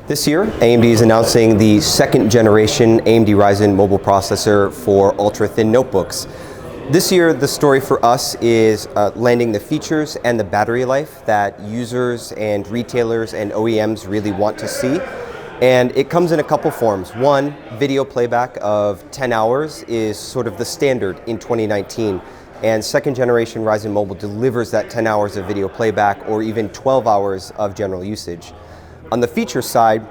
This year, AMD is announcing the second generation AMD Ryzen mobile processor for ultra-thin notebooks. This year, the story for us is landing the features and the battery life that users and retailers and OEMs really want to see. And it comes in a couple forms. One, video playback of 10 hours is sort of the standard in 2019. And second generation Ryzen Mobile delivers that 10 hours of video playback or even 12 hours of general usage. On the feature side,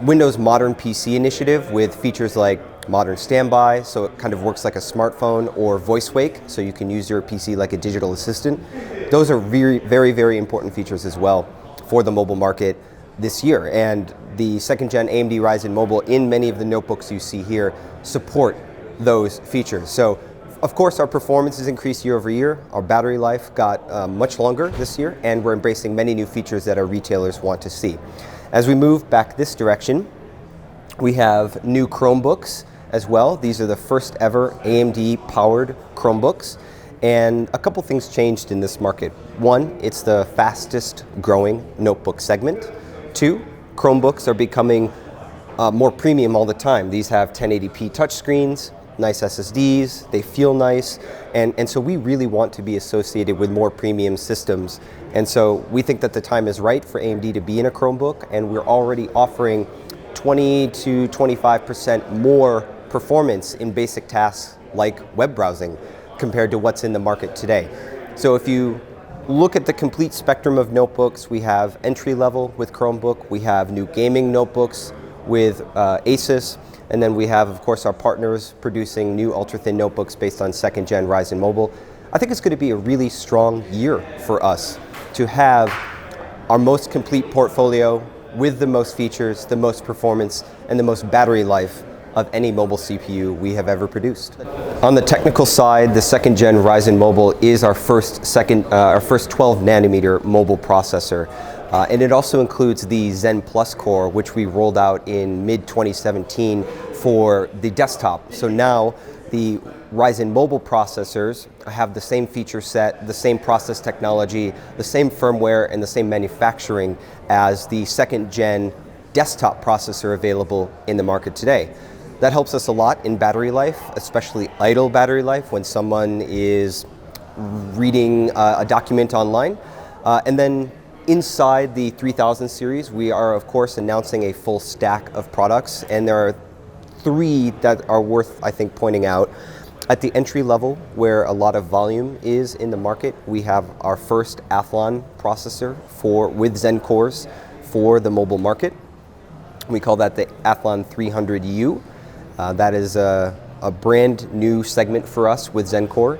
Windows Modern PC initiative with features like modern standby, so it kind of works like a smartphone, or voice wake, so you can use your PC like a digital assistant. Those are very important features as well for the mobile market this year. And the second gen AMD Ryzen Mobile, in many of the notebooks you see here, support those features. So of course, our performance has increased year over year. Our battery life got much longer this year, and we're embracing many new features that our retailers want to see. As we move back this direction, we have new Chromebooks as well. These are the first ever AMD powered Chromebooks. And a couple things changed in this market. One, it's the fastest growing notebook segment. Two, Chromebooks are becoming more premium all the time. These have 1080p touchscreens, nice SSDs, they feel nice, and so we really want to be associated with more premium systems. And so we think that the time is right for AMD to be in a Chromebook, and we're already offering 20 to 25% more performance in basic tasks like web browsing compared to what's in the market today. So if you look at the complete spectrum of notebooks, we have entry level with Chromebook, we have new gaming notebooks with Asus, and then we have, of course, our partners producing new ultra-thin notebooks based on second gen Ryzen Mobile. I think it's going to be a really strong year for us to have our most complete portfolio with the most features, the most performance, and the most battery life of any mobile CPU we have ever produced. On the technical side, the second gen Ryzen Mobile is our first 12 nanometer mobile processor. And it also includes the Zen Plus core, which we rolled out in mid-2017 for the desktop. So now the Ryzen mobile processors have the same feature set, the same process technology, the same firmware, and the same manufacturing as the second gen desktop processor available in the market today. That helps us a lot in battery life, especially idle battery life when someone is reading a document online. And then inside the 3000 series, we are of course announcing a full stack of products, and there are three that are worth, I think, pointing out. At the entry level, where a lot of volume is in the market, we have our first Athlon processor with Zen cores for the mobile market. We call that the Athlon 300U. That is a brand new segment for us with Zen core.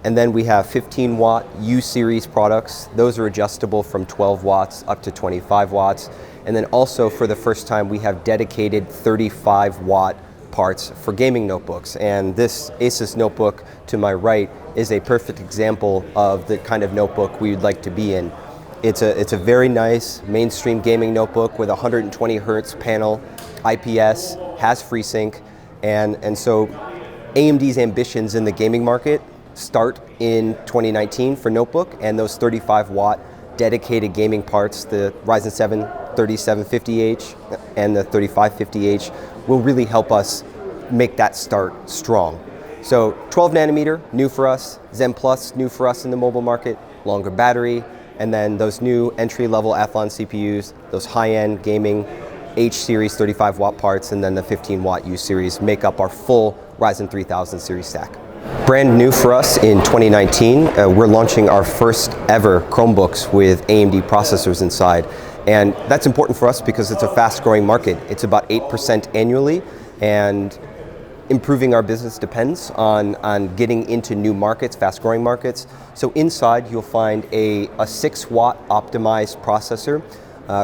And then we have 15 watt U-series products. Those are adjustable from 12 watts up to 25 watts. And then also for the first time, we have dedicated 35 watt parts for gaming notebooks. And this Asus notebook to my right is a perfect example of the kind of notebook we would like to be in. It's a very nice mainstream gaming notebook with 120 hertz panel, IPS, has FreeSync. And so AMD's ambitions in the gaming market start in 2019 for notebook, and those 35 watt dedicated gaming parts, the Ryzen 7 3750H and the 3550H, will really help us make that start strong. So 12 nanometer, new for us, Zen Plus, new for us in the mobile market, longer battery, and then those new entry-level Athlon CPUs, those high-end gaming H-series 35 watt parts, and then the 15 watt U-series make up our full Ryzen 3000 series stack. Brand new for us in 2019, we're launching our first ever Chromebooks with AMD processors inside. And that's important for us because it's a fast growing market. It's about 8% annually, and improving our business depends on getting into new markets, fast growing markets. So inside you'll find a 6 watt optimized processor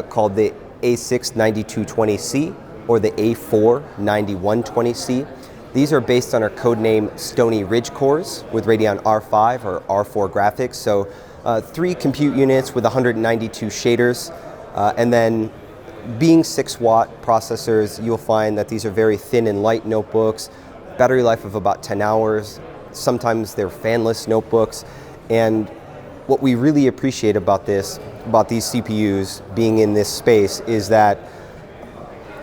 called the A6 9220C or the A4 9120C. These are based on our codename Stony Ridge cores with Radeon R5 or R4 graphics. So 3 compute units with 192 shaders. And then being 6 watt processors, you'll find that these are very thin and light notebooks, battery life of about 10 hours. Sometimes they're fanless notebooks. And what we really appreciate about these CPUs being in this space is that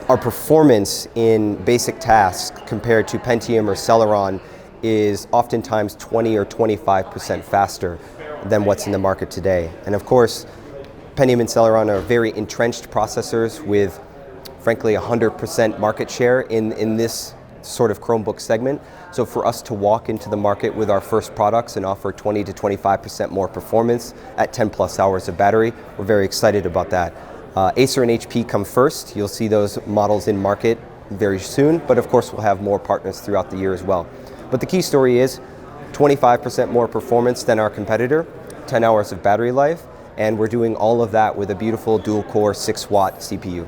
Our performance in basic tasks compared to Pentium or Celeron is oftentimes 20 or 25% faster than what's in the market today. And of course, Pentium and Celeron are very entrenched processors with, frankly, 100% market share in this sort of Chromebook segment. So for us to walk into the market with our first products and offer 20 to 25% more performance at 10 plus hours of battery, we're very excited about that. Acer and HP come first. You'll see those models in market very soon, but of course we'll have more partners throughout the year as well. But the key story is 25% more performance than our competitor, 10 hours of battery life, and we're doing all of that with a beautiful dual-core 6-watt CPU.